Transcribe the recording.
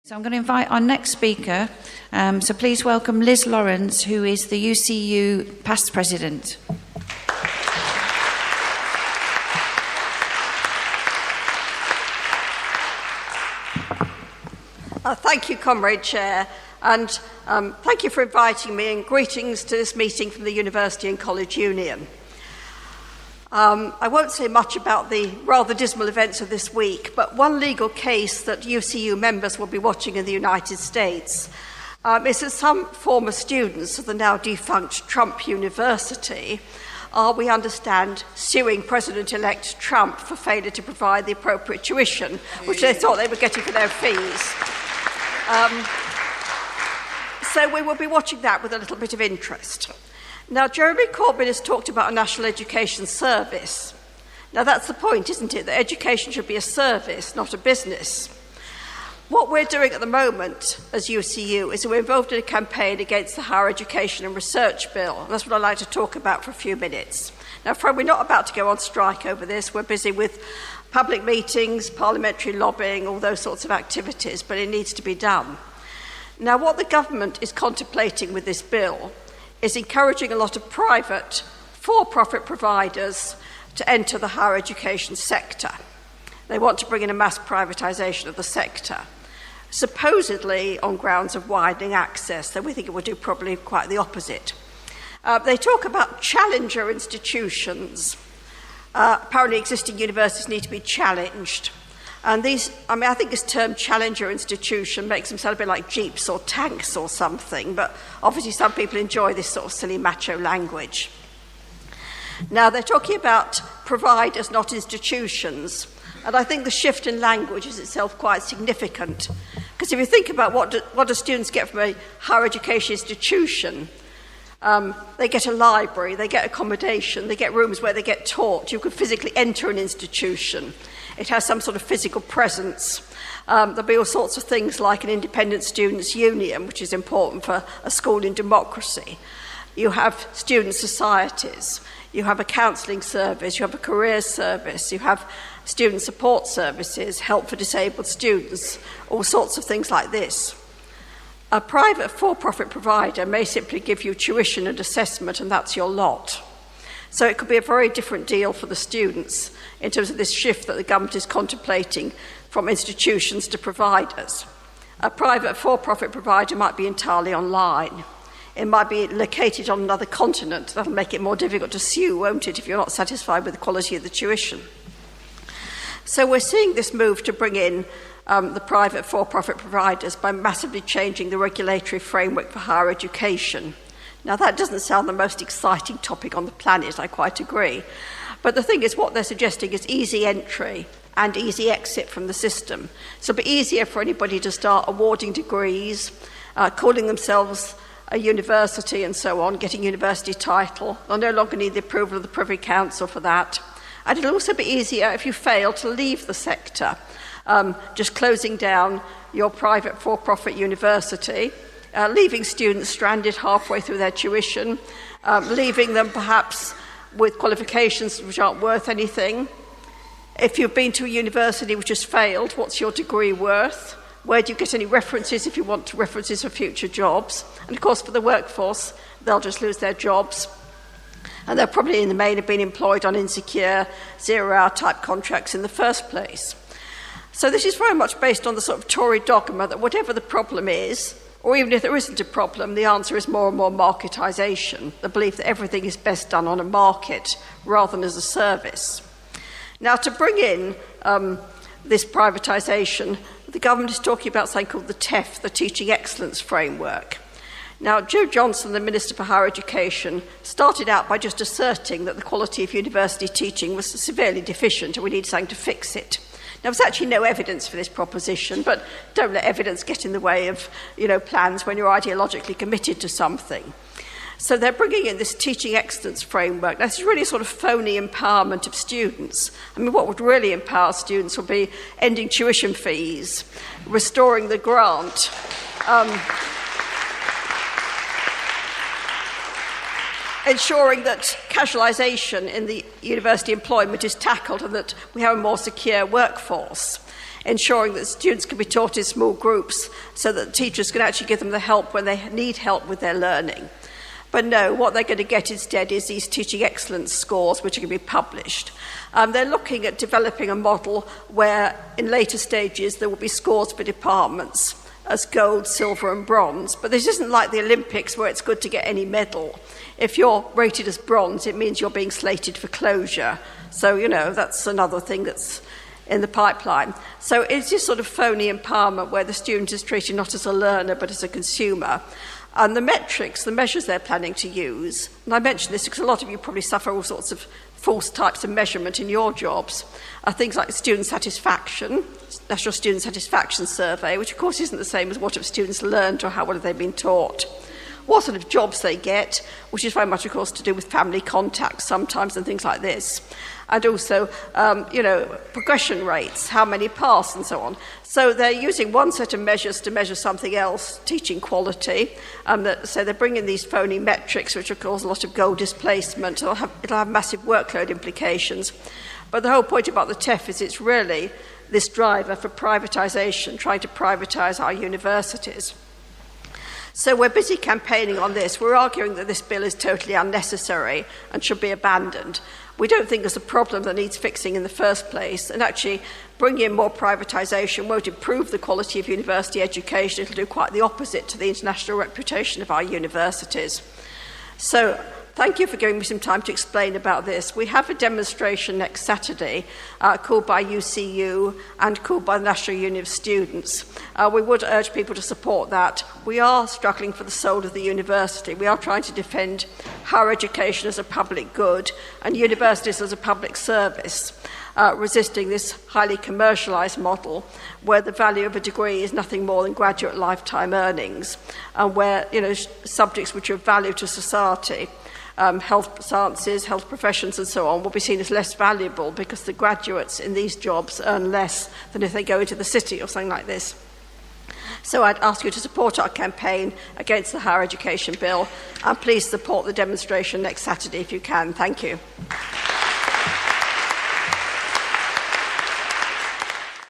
So I'm going to invite our next speaker. So please welcome Liz Lawrence, who is the UCU past president. Thank you, Comrade Chair, and thank you for inviting me, and greetings to this meeting from the University and College Union. I won't say much about the rather dismal events of this week, but one legal case that UCU members will be watching in the United States is that some former students of the now defunct Trump University are, we understand, suing President-elect Trump for failure to provide the appropriate tuition, which they thought they were getting for their fees. So we will be watching that with a little bit of interest. Now, Jeremy Corbyn has talked about a national education service. Now, that's the point, isn't it? That education should be a service, not a business. What we're doing at the moment as UCU is we're involved in a campaign against the Higher Education and Research Bill. And that's what I'd like to talk about for a few minutes. Now, we're not about to go on strike over this. We're busy with public meetings, parliamentary lobbying, all those sorts of activities, but it needs to be done. Now, what the government is contemplating with this bill is encouraging a lot of private, for-profit providers to enter the higher education sector. They want to bring in a mass privatisation of the sector, supposedly on grounds of widening access, though we think it will do probably quite the opposite. They talk about challenger institutions. Apparently existing universities need to be challenged. And I think this term challenger institution makes them sound a bit like jeeps or tanks or something, but obviously some people enjoy this sort of silly macho language. Now, they're talking about providers, not institutions, and I think the shift in language is itself quite significant, because if you think about what do students get from a higher education institution, they get a library, they get accommodation, they get rooms where they get taught. You could physically enter an institution. It has some sort of physical presence. There'll be all sorts of things like an independent students' union, which is important for a school in democracy. You have student societies. You have a counselling service. You have a careers service. You have student support services, help for disabled students, all sorts of things like this. A private for-profit provider may simply give you tuition and assessment, and that's your lot. So it could be a very different deal for the students in terms of this shift that the government is contemplating from institutions to providers. A private for-profit provider might be entirely online. It might be located on another continent. That'll make it more difficult to sue, won't it, if you're not satisfied with the quality of the tuition. So we're seeing this move to bring in the private for-profit providers by massively changing the regulatory framework for higher education. Now, that doesn't sound the most exciting topic on the planet, I quite agree. But the thing is, what they're suggesting is easy entry and easy exit from the system. So it'll be easier for anybody to start awarding degrees, calling themselves a university and so on, getting university title. They'll no longer need the approval of the Privy Council for that. And it'll also be easier if you fail to leave the sector, just closing down your private for-profit university, leaving students stranded halfway through their tuition, leaving them perhaps with qualifications which aren't worth anything. If you've been to a university which has failed, what's your degree worth? Where do you get any references if you want references for future jobs? And of course, for the workforce, they'll just lose their jobs. And they'll probably in the main have been employed on insecure, zero-hour type contracts in the first place. So this is very much based on the sort of Tory dogma that whatever the problem is, or even if there isn't a problem, the answer is more and more marketisation, the belief that everything is best done on a market rather than as a service. Now, to bring in this privatisation, the government is talking about something called the TEF, the Teaching Excellence Framework. Now, Joe Johnson, the Minister for Higher Education, started out by just asserting that the quality of university teaching was severely deficient and we need something to fix it. Now, there's actually no evidence for this proposition, but don't let evidence get in the way of, plans when you're ideologically committed to something. So they're bringing in this teaching excellence framework. Now, this is really a sort of phony empowerment of students. I mean, what would really empower students would be ending tuition fees, restoring the grant, ensuring that casualisation in the university employment is tackled and that we have a more secure workforce. Ensuring that students can be taught in small groups so that teachers can actually give them the help when they need help with their learning. But no, what they're going to get instead is these teaching excellence scores, which are going to be published. They're looking at developing a model where in later stages there will be scores for departments as gold, silver and bronze. But this isn't like the Olympics where it's good to get any medal. If you're rated as bronze, it means you're being slated for closure. So, you know, that's another thing that's in the pipeline. So it's this sort of phony empowerment where the student is treated not as a learner but as a consumer. And the metrics, the measures they're planning to use, and I mention this because a lot of you probably suffer all sorts of false types of measurement in your jobs, are things like student satisfaction, National Student Satisfaction Survey, which of course isn't the same as what have students learned or how well have they been taught. What sort of jobs they get, which is very much, of course, to do with family contacts sometimes and things like this. And also, progression rates, how many pass and so on. So they're using one set of measures to measure something else, teaching quality. So they're bringing these phony metrics, which will cause a lot of goal displacement. It'll have massive workload implications. But the whole point about the TEF is it's really this driver for privatisation, trying to privatise our universities. So we're busy campaigning on this. We're arguing that this bill is totally unnecessary and should be abandoned. We don't think there's a problem that needs fixing in the first place, and actually bringing in more privatisation won't improve the quality of university education. It'll do quite the opposite to the international reputation of our universities. So thank you for giving me some time to explain about this. We have a demonstration next Saturday called by UCU and called by the National Union of Students. We would urge people to support that. We are struggling for the soul of the university. We are trying to defend higher education as a public good and universities as a public service, resisting this highly commercialised model where the value of a degree is nothing more than graduate lifetime earnings, and where subjects which are of value to society, health sciences, health professions and so on, will be seen as less valuable because the graduates in these jobs earn less than if they go into the city or something like this. So I'd ask you to support our campaign against the Higher Education Bill, and please support the demonstration next Saturday if you can. Thank you.